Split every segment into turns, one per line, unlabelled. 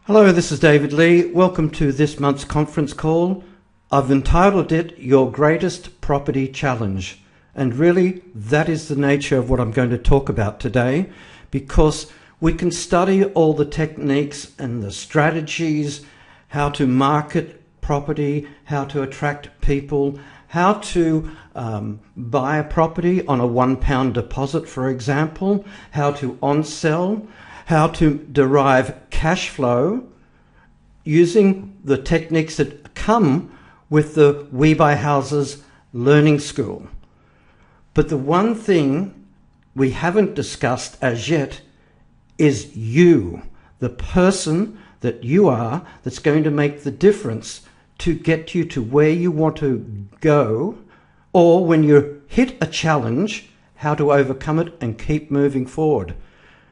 Hello, this is David Lee. Welcome to this month's conference call. I've entitled it Your Greatest Property Challenge. And really, that is the nature of what I'm going to talk about today, because we can study all the techniques and the strategies, how to market property, how to attract people, how to buy a property on a £1 deposit, for example, how to on-sell, how to derive cash flow using the techniques that come with the We Buy Houses Learning School. But the one thing we haven't discussed as yet is you, the person that you are that's going to make the difference to get you to where you want to go, or when you hit a challenge, how to overcome it and keep moving forward.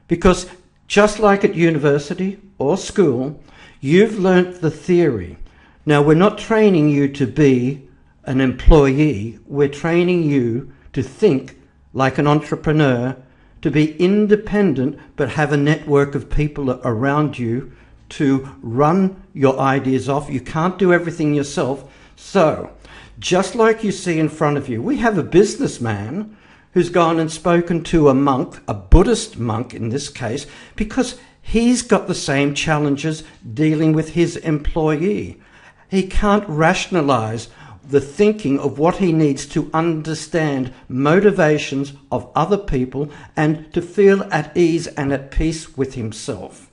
Because just like at university or school, you've learnt the theory. Now, we're not training you to be an employee. We're training you to think like an entrepreneur, to be independent, but have a network of people around you to run your ideas off. You can't do everything yourself. So, just like you see in front of you, we have a businessman who's gone and spoken to a monk, a Buddhist monk in this case, because he's got the same challenges dealing with his employee. He can't rationalize the thinking of what he needs to understand motivations of other people and to feel at ease and at peace with himself.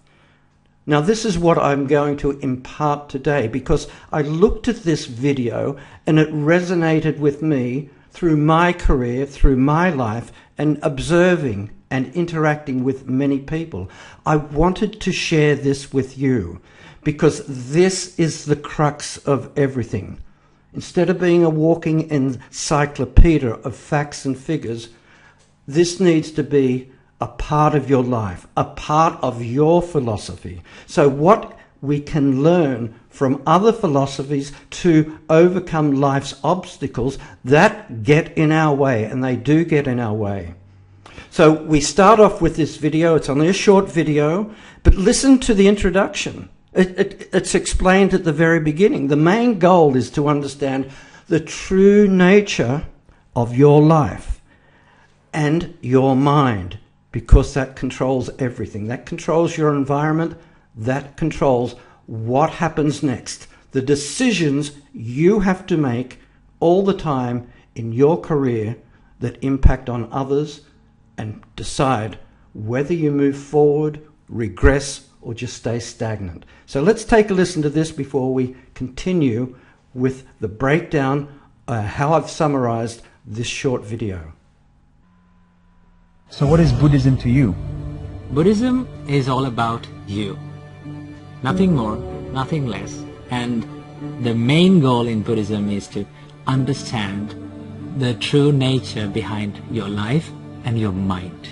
Now, this is what I'm going to impart today, because I looked at this video and it resonated with me through my career, through my life, and observing and interacting with many people. I wanted to share this with you because this is the crux of everything. Instead of being a walking encyclopedia of facts and figures, this needs to be a part of your life, a part of your philosophy. So what we can learn from other philosophies to overcome life's obstacles that get in our way, and they do get in our way. So we start off with this video. It's only a short video, but listen to the introduction. It's explained at the very beginning. The main goal is to understand the true nature of your life and your mind, because that controls everything. That controls your environment. That controls what happens next. The decisions you have to make all the time in your career that impact on others and decide whether you move forward, regress, or just stay stagnant. So let's take a listen to this before we continue with the breakdown, how I've summarized this short video.
So what is Buddhism to you?
Buddhism is all about you. Nothing more, nothing less. And the main goal in Buddhism is to understand the true nature behind your life and your mind.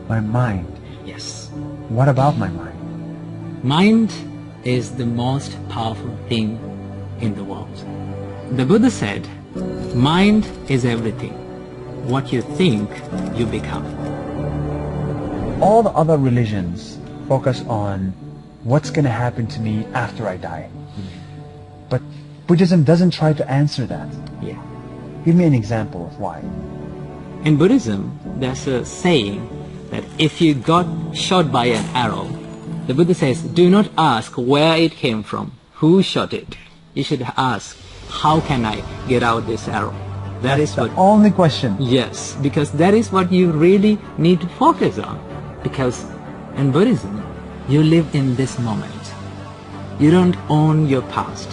My mind?
Yes.
What about my mind?
Mind is the most powerful thing in the world. The Buddha said, mind is everything. What you think, you become.
All the other religions focus on what's going to happen to me after I die. But Buddhism doesn't try to answer that.
Yeah.
Give me an example of why.
In Buddhism, there's a saying that if you got shot by an arrow, the Buddha says, do not ask where it came from, who shot it. You should ask, how can I get out this arrow?
That's the only question.
Yes, because that is what you really need to focus on. Because in Buddhism, you live in this moment. You don't own your past.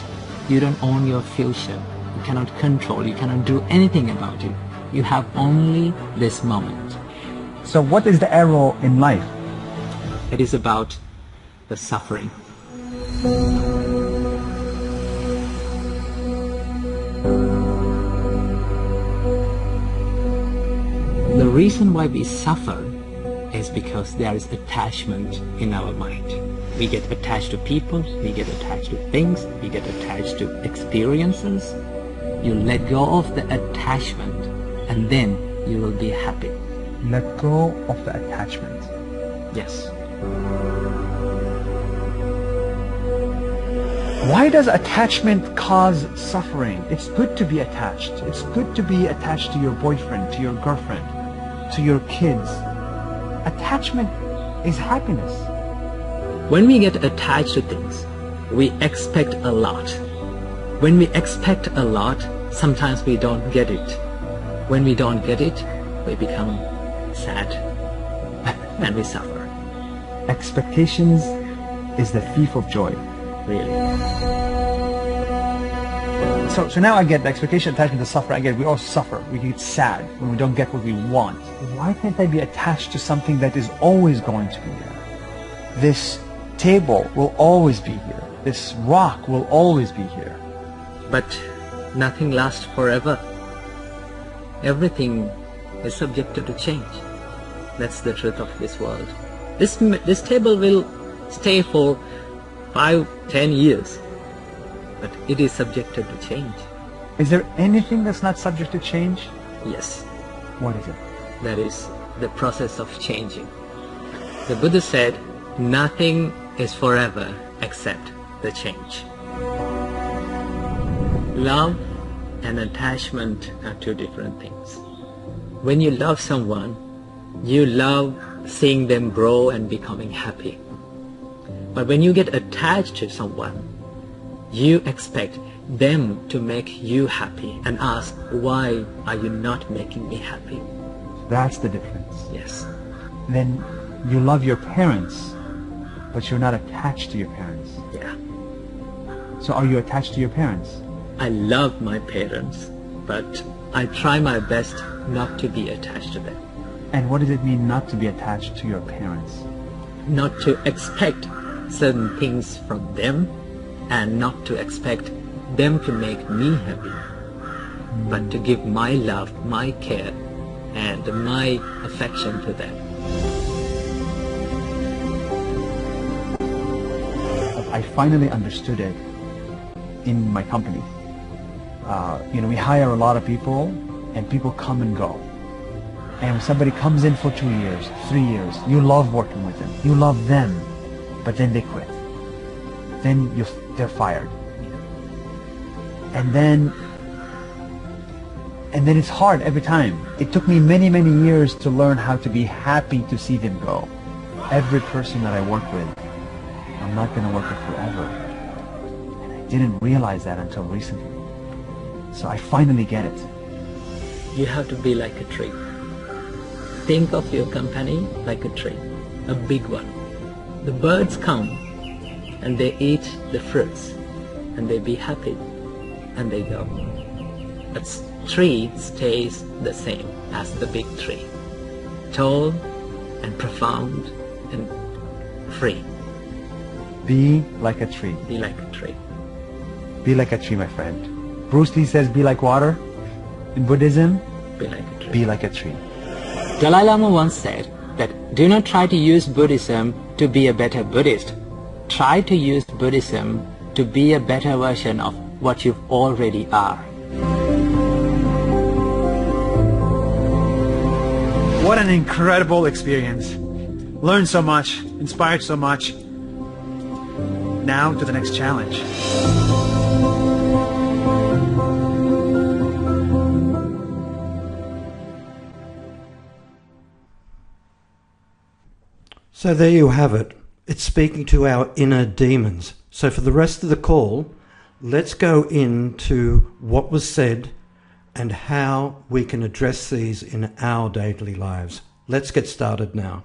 You don't own your future. You cannot control. You cannot do anything about it. You have only this moment.
So what is the arrow in life?
It is about the suffering. The reason why we suffer is because there is attachment in our mind. We get attached to people, we get attached to things, we get attached to experiences. You let go of the attachment and then you will be happy.
Let go of the attachment.
Yes.
Why does attachment cause suffering? It's good to be attached. It's good to be attached to your boyfriend, to your girlfriend, to your kids. Attachment is happiness.
When we get attached to things, we expect a lot. When we expect a lot, sometimes we don't get it. When we don't get it, we become sad and we suffer.
Expectations is the thief of joy.
Really.
So now I get the expectation, attachment, the suffering. I get it. We all suffer. We get sad when we don't get what we want. Why can't I be attached to something that is always going to be there? This table will always be here. This rock will always be here.
But nothing lasts forever. Everything is subjected to change. That's the truth of this world. This table will stay for 5-10 years, but it is subjected to change.
Is there anything that's not subject to change?
Yes,
What is it?
that is the process of changing. The Buddha said, nothing is forever except the change. Love and attachment are two different things. When you love someone, you love seeing them grow and becoming happy. But when you get attached to someone, you expect them to make you happy and ask, why are you not making me happy?
That's the difference.
Yes.
Then you love your parents, but you're not attached to your parents.
Yeah.
So are you attached to your parents?
I love my parents, but I try my best not to be attached to them.
And what does it mean not to be attached to your parents?
Not to expect certain things from them and not to expect them to make me happy, but to give my love, my care, and my affection to them.
I finally understood it in my company. We hire a lot of people, and people come and go. And when somebody comes in for 2 years, 3 years, you love working with them. You love them, but then they quit. Then they're fired. And then it's hard every time. It took me many, many years to learn how to be happy to see them go. Every person that I work with, I'm not going to work with forever. And I didn't realize that until recently. So I finally get it.
You have to be like a tree. Think of your company like a tree, a big one. The birds come and they eat the fruits and they be happy and they go. But tree stays the same as the big tree, tall and profound and free.
Be like a tree.
Be like a tree.
Be like a tree, my friend. Bruce Lee says be like water. In Buddhism,
Be like a tree.
be like a tree.
Dalai Lama once said that do not try to use Buddhism to be a better Buddhist. Try to use Buddhism to be a better version of what you already are.
What an incredible experience. Learned so much, inspired so much. Now to the next challenge.
So there you have it. It's speaking to our inner demons. So for the rest of the call, let's go into what was said and how we can address these in our daily lives. Let's get started now.